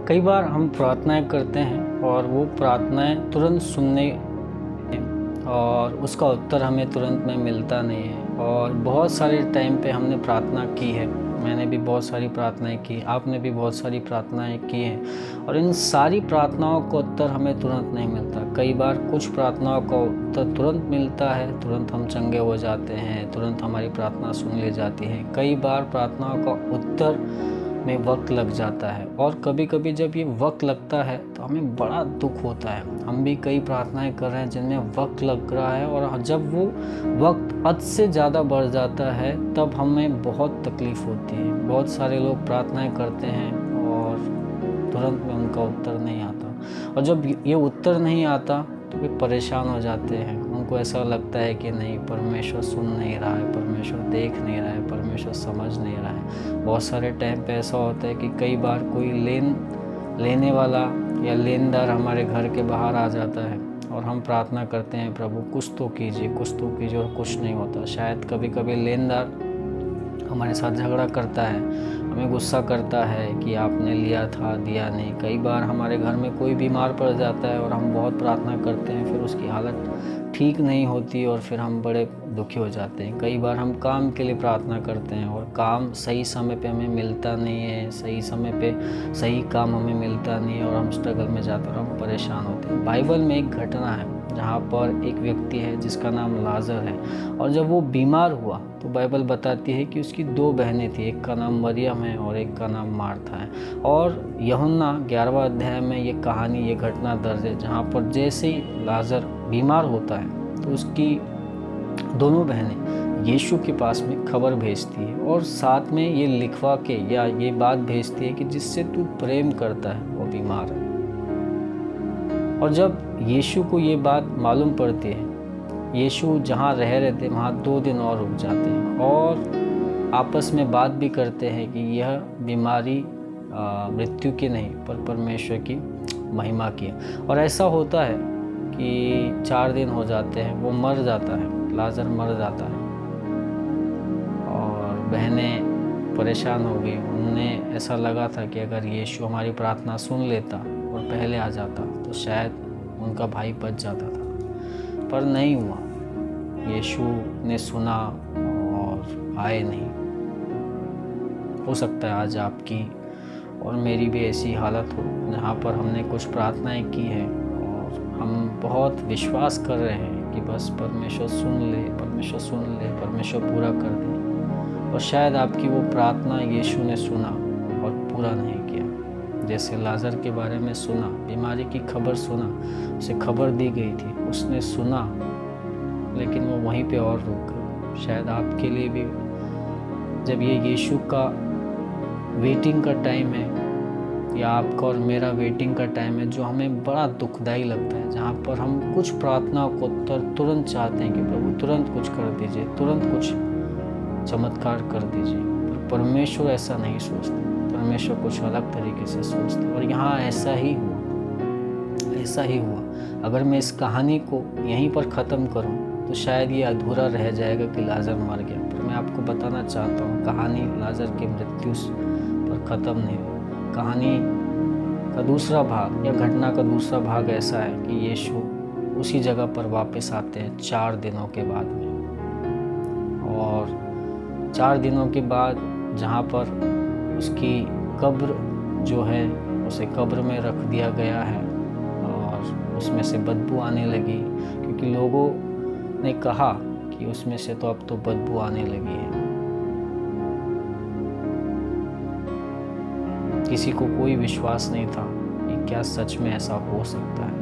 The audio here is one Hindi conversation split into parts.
कई बार हम प्रार्थनाएं करते हैं और वो प्रार्थनाएं तुरंत सुनने और उसका उत्तर हमें तुरंत में मिलता नहीं है। और बहुत सारे टाइम पे हमने प्रार्थना की है, मैंने भी बहुत सारी प्रार्थनाएं की, आपने भी बहुत सारी प्रार्थनाएं की हैं, और इन सारी प्रार्थनाओं का उत्तर हमें तुरंत नहीं मिलता। कई बार कुछ प्रार्थनाओं का उत्तर तुरंत मिलता है, तुरंत हम चंगे हो जाते हैं, तुरंत हमारी प्रार्थना सुन ली जाती है। कई बार प्रार्थनाओं का उत्तर में वक्त लग जाता है, और कभी कभी जब ये वक्त लगता है तो हमें बड़ा दुख होता है। हम भी कई प्रार्थनाएं कर रहे हैं जिनमें वक्त लग रहा है, और जब वो वक्त हद से ज़्यादा बढ़ जाता है तब हमें बहुत तकलीफ़ होती है। बहुत सारे लोग प्रार्थनाएं करते हैं और तुरंत में उनका उत्तर नहीं आता, और जब ये उत्तर नहीं आता तो वे परेशान हो जाते हैं। उनको ऐसा लगता है कि नहीं, परमेश्वर सुन नहीं रहा है, परमेश्वर देख नहीं रहा है, परमेश्वर समझ नहीं रहा है। बहुत सारे टाइम पे ऐसा होता है कि कई बार कोई लेने वाला या लेनदार हमारे घर के बाहर आ जाता है और हम प्रार्थना करते हैं, प्रभु कुछ तो कीजिए, कुछ तो कीजिए, और कुछ नहीं होता। शायद कभी कभी लेनदार हमारे साथ झगड़ा करता है, हमें गुस्सा करता है कि आपने लिया था, दिया नहीं। कई बार हमारे घर में कोई बीमार पड़ जाता है और हम बहुत प्रार्थना करते हैं, फिर उसकी हालत ठीक नहीं होती और फिर हम बड़े दुखी हो जाते हैं। कई बार हम काम के लिए प्रार्थना करते हैं और काम सही समय पे हमें मिलता नहीं है, सही समय पे सही काम हमें मिलता नहीं है, और हम स्ट्रगल में जाते हैं और हम परेशान होते हैं। बाइबल में एक घटना है जहाँ पर एक व्यक्ति है जिसका नाम लाजर है, और जब वो बीमार हुआ तो बाइबल बताती है कि उसकी 2 बहनें थी, एक का नाम मरियम है और एक का नाम मार्था है। और यूहन्ना 11वां अध्याय में ये कहानी, ये घटना दर्ज है, जहाँ पर जैसे ही लाजर बीमार होता है तो उसकी दोनों बहनें यीशु के पास में खबर भेजती है, और साथ में ये लिखवा के या ये बात भेजती है कि जिससे तू प्रेम करता है वो बीमार है। और जब यीशु को ये बात मालूम पड़ती है, यीशु जहाँ रह रहे थे वहाँ 2 दिन और रुक जाते हैं और आपस में बात भी करते हैं कि यह बीमारी मृत्यु की नहीं पर परमेश्वर की महिमा की है। और ऐसा होता है कि 4 दिन हो जाते हैं, वो मर जाता है, लाजर मर जाता है, और बहनें परेशान हो गई। उन्हें ऐसा लगा था कि अगर यीशु हमारी प्रार्थना सुन लेता और पहले आ जाता तो शायद उनका भाई बच जाता था, पर नहीं हुआ। यीशु ने सुना और आए नहीं। हो सकता है आज आपकी और मेरी भी ऐसी हालत हो जहाँ पर हमने कुछ प्रार्थनाएं की हैं और हम बहुत विश्वास कर रहे हैं कि बस परमेश्वर सुन ले, परमेश्वर सुन ले, परमेश्वर पूरा कर दे, और शायद आपकी वो प्रार्थना यीशु ने सुना और पूरा नहीं किया। जैसे लाजर के बारे में सुना, बीमारी की खबर सुना, उसे खबर दी गई थी, उसने सुना, लेकिन वो वहीं पे और रुक गया। शायद आपके लिए भी जब ये यीशु का वेटिंग का टाइम है, या आपका और मेरा वेटिंग का टाइम है, जो हमें बड़ा दुखदाई लगता है, जहाँ पर हम कुछ प्रार्थनाओं को उत्तर तुरंत चाहते हैं कि प्रभु तुरंत कुछ कर दीजिए, तुरंत कुछ चमत्कार कर दीजिए, पर परमेश्वर ऐसा नहीं सोचते। परमेश्वर कुछ अलग तरीके से सोचते, और यहाँ ऐसा ही हुआ, ऐसा ही हुआ। अगर मैं इस कहानी को यहीं पर ख़त्म करूं तो शायद ये अधूरा रह जाएगा कि लाजर मर गया, पर मैं आपको बताना चाहता हूँ कहानी लाजर की मृत्यु पर ख़त्म नहीं हुई। कहानी का दूसरा भाग या घटना का दूसरा भाग ऐसा है कि यीशु उसी जगह पर वापस आते हैं 4 दिनों के बाद में, और 4 दिनों के बाद जहाँ पर उसकी कब्र जो है उसे कब्र में रख दिया गया है, और उसमें से बदबू आने लगी, क्योंकि लोगों ने कहा कि उसमें से तो अब तो बदबू आने लगी है। किसी को कोई विश्वास नहीं था कि क्या सच में ऐसा हो सकता है,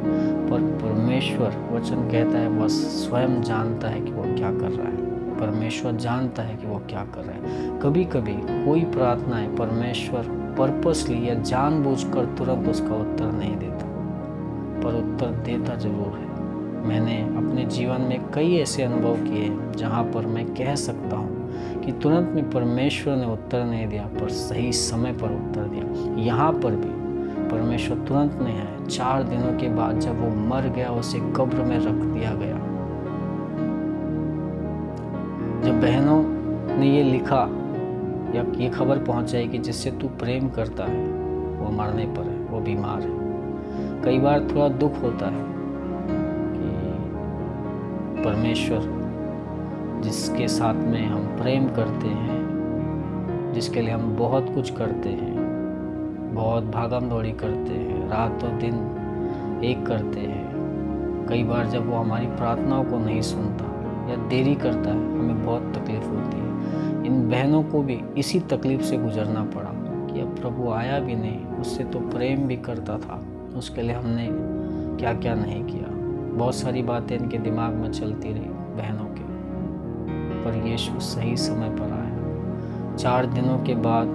पर परमेश्वर वचन कहता है वह स्वयं जानता है कि वो क्या कर रहा है। परमेश्वर जानता है कि वो क्या कर रहा है। कभी कभी कोई प्रार्थनाएं परमेश्वर पर्पसली या जानबूझकर तुरंत उसका उत्तर नहीं देता, पर उत्तर देता जरूर है। मैंने अपने जीवन में कई ऐसे अनुभव किए जहाँ पर मैं कह सकता हूँ कि तुरंत में परमेश्वर ने उत्तर नहीं दिया, पर सही समय पर उत्तर दिया। यहाँ पर भी परमेश्वर तुरंत नहीं आया। 4 दिनों के बाद जब वो मर गया, उसे कब्र में रख दिया गया। जब बहनों ने ये लिखा या ये खबर पहुंचाई कि जिससे तू प्रेम करता है वो मरने पर है, वो बीमार है। कई बार थोड़ा दुख होता है कि परमेश्वर जिसके साथ में हम प्रेम करते हैं, जिसके लिए हम बहुत कुछ करते हैं, बहुत भागम दौड़ी करते हैं, रात और दिन एक करते हैं, कई बार जब वो हमारी प्रार्थनाओं को नहीं सुनता या देरी करता है, हमें बहुत तकलीफ़ होती है। इन बहनों को भी इसी तकलीफ़ से गुजरना पड़ा कि अब प्रभु आया भी नहीं, उससे तो प्रेम भी करता था, उसके लिए हमने क्या क्या नहीं किया। बहुत सारी बातें इनके दिमाग में चलती रही बहनों के, पर यीशु सही समय पर आया। 4 दिनों के बाद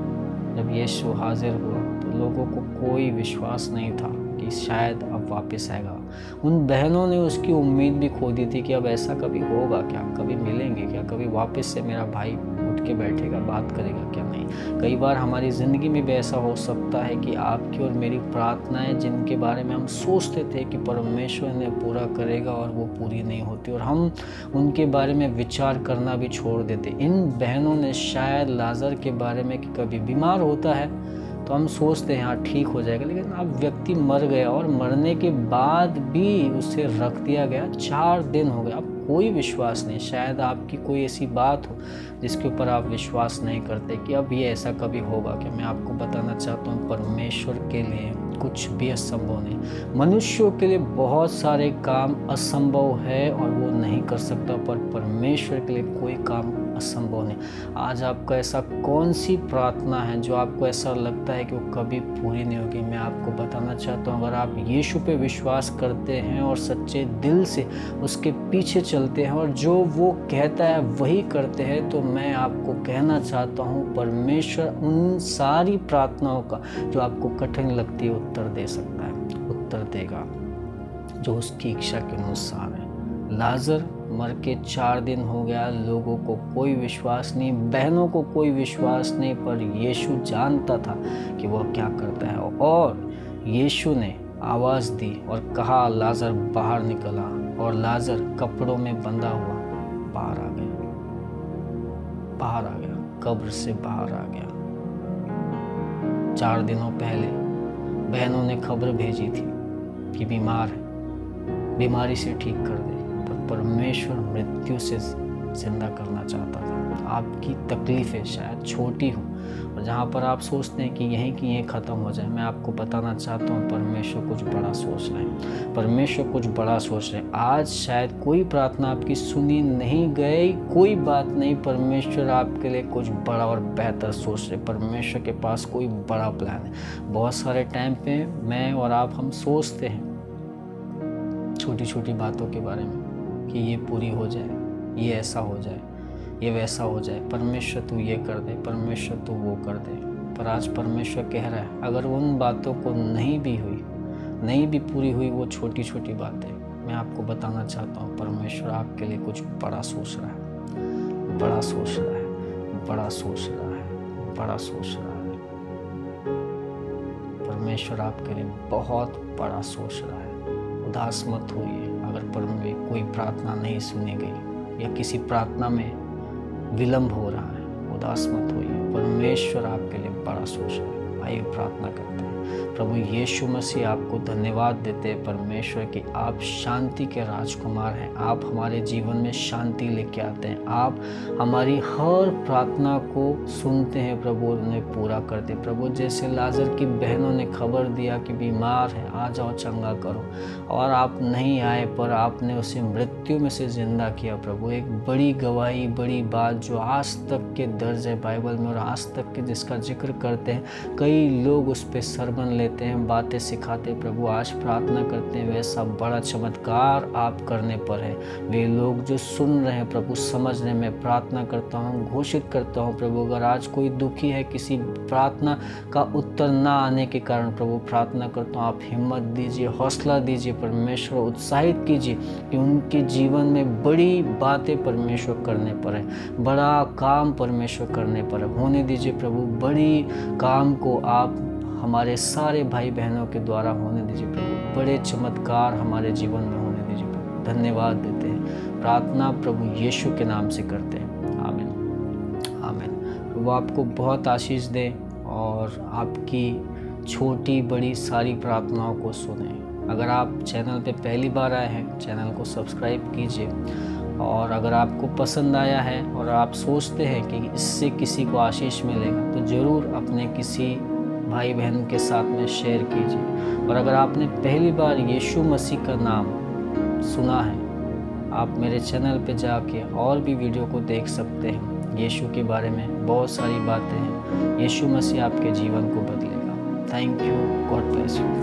जब यीशु हाजिर हुआ तो लोगों को कोई विश्वास नहीं था कि शायद अब वापस आएगा। उन बहनों ने उसकी उम्मीद भी खो दी थी कि अब ऐसा कभी होगा क्या, कभी मिलेंगे क्या, कभी वापस से मेरा भाई उठ के बैठेगा, बात करेगा क्या। नहीं, कई बार हमारी ज़िंदगी में भी ऐसा हो सकता है कि आपकी और मेरी प्रार्थनाएं जिनके बारे में हम सोचते थे कि परमेश्वर ने पूरा करेगा और वो पूरी नहीं होती, और हम उनके बारे में विचार करना भी छोड़ देते। इन बहनों ने शायद लाजर के बारे में कि कभी बीमार होता है तो हम सोचते हैं हाँ ठीक हो जाएगा, लेकिन अब व्यक्ति मर गया और मरने के बाद भी उसे रख दिया गया, 4 दिन हो गए, अब कोई विश्वास नहीं। शायद आपकी कोई ऐसी बात हो जिसके ऊपर आप विश्वास नहीं करते कि अब ये ऐसा कभी होगा क्या। मैं आपको बताना चाहता हूँ परमेश्वर के लिए कुछ भी असंभव नहीं। मनुष्यों के लिए बहुत सारे काम असंभव है और वो नहीं कर सकता, पर परमेश्वर के लिए कोई काम असंभव नहीं। आज आपका ऐसा कौन सी प्रार्थना है जो आपको ऐसा लगता है कि वो कभी पूरी नहीं होगी। मैं आपको बताना चाहता हूँ, अगर आप यीशु पे विश्वास करते हैं और सच्चे दिल से उसके पीछे चलते हैं और जो वो कहता है वही करते हैं, तो मैं आपको कहना चाहता हूँ परमेश्वर उन सारी प्रार्थनाओं का जो आपको कठिन लगती है उत्तर दे सकता है, उत्तर देगा जो उसकी इच्छा के अनुसार है। लाजर मर के 4 दिन हो गया, लोगों को कोई विश्वास नहीं, बहनों को कोई विश्वास नहीं, पर यीशु जानता था कि वह क्या करता है, और यीशु ने आवाज़ दी और कहा लाजर बाहर निकला, और लाजर कपड़ों में बंधा हुआ बाहर आ गया, कब्र से बाहर आ गया। 4 दिनों पहले बहनों ने खबर भेजी थी कि बीमार है, बीमारी से ठीक कर दे, पर परमेश्वर मृत्यु से जिंदा करना चाहता था। आपकी तकलीफ़ें शायद छोटी हों और जहाँ पर आप सोचते हैं कि यहीं की यहीं ख़त्म हो जाए, मैं आपको बताना चाहता हूँ परमेश्वर कुछ बड़ा सोच रहे हैं, परमेश्वर कुछ बड़ा सोच रहे हैं। आज शायद कोई प्रार्थना आपकी सुनी नहीं गई, कोई बात नहीं, परमेश्वर आपके लिए कुछ बड़ा और बेहतर सोच रहे। परमेश्वर के पास कोई बड़ा प्लान है। बहुत सारे टाइम पे मैं और आप हम सोचते हैं छोटी छोटी बातों के बारे में कि ये पूरी हो जाए, ये ऐसा हो जाए, ये वैसा हो जाए, परमेश्वर तू ये कर दे, परमेश्वर तू वो कर दे। पर आज परमेश्वर कह रहा है अगर उन बातों को नहीं भी पूरी हुई वो छोटी छोटी बातें, मैं आपको बताना चाहता हूँ परमेश्वर आपके लिए कुछ बड़ा सोच रहा है, बड़ा सोच रहा है, बड़ा सोच रहा है, बड़ा सोच रहा है। परमेश्वर आपके लिए बहुत बड़ा सोच रहा है। उदास मत होइए अगर कोई प्रार्थना नहीं सुनी गई या किसी प्रार्थना में विलंब हो रहा है, उदास मत होइए, परमेश्वर आपके लिए बड़ा सोच रहा है। आइए प्रार्थना करते हैं। प्रभु यीशु मसीह आपको धन्यवाद देते हैं परमेश्वर कि आप शांति के राजकुमार हैं, आप हमारे जीवन में शांति लेके आते हैं, आप हमारी हर प्रार्थना को सुनते हैं प्रभु, उन्हें पूरा करते हैं प्रभु। जैसे लाजर की बहनों ने खबर दिया कि बीमार है, आ जाओ चंगा करो, और आप नहीं आए पर आपने उसे मृत्यु में से जिंदा किया प्रभु। एक बड़ी गवाही, बड़ी बात जो आज तक के दर्ज है बाइबल में और आज तक के जिसका जिक्र करते हैं, कई लोग उस पर सरबन लेते हैं, बातें सिखाते हैं प्रभु। आज प्रार्थना करते हैं वैसा बड़ा चमत्कार आप करने पर है। वे लोग जो सुन रहे हैं प्रभु, समझने में प्रार्थना करता हूँ, घोषित करता हूँ प्रभु, अगर आज कोई दुखी है किसी प्रार्थना का उत्तर ना आने के कारण प्रभु, प्रार्थना करता हूँ आप हिम्मत दीजिए, हौसला दीजिए परमेश्वर, उत्साहित कीजिए कि उनके जीवन में बड़ी बातें परमेश्वर करने पर है, बड़ा काम परमेश्वर करने पर है। होने दीजिए प्रभु, बड़ी काम को आप हमारे सारे भाई बहनों के द्वारा होने दीजिए प्रभु, बड़े चमत्कार हमारे जीवन में होने दीजिए प्रभु। धन्यवाद देते हैं, प्रार्थना प्रभु यीशु के नाम से करते हैं, आमीन आमीन। प्रभु आपको बहुत आशीष दे और आपकी छोटी बड़ी सारी प्रार्थनाओं को सुने। अगर आप चैनल पे पहली बार आए हैं, चैनल को सब्सक्राइब कीजिए। और अगर आपको पसंद आया है और आप सोचते हैं कि इससे किसी को आशीष मिलेगा, तो ज़रूर अपने किसी भाई बहन के साथ में शेयर कीजिए। और अगर आपने पहली बार यीशु मसीह का नाम सुना है, आप मेरे चैनल पे जाके और भी वीडियो को देख सकते हैं। यीशु के बारे में बहुत सारी बातें हैं। यीशु मसीह आपके जीवन को बदलेगा। Thank you. God bless you.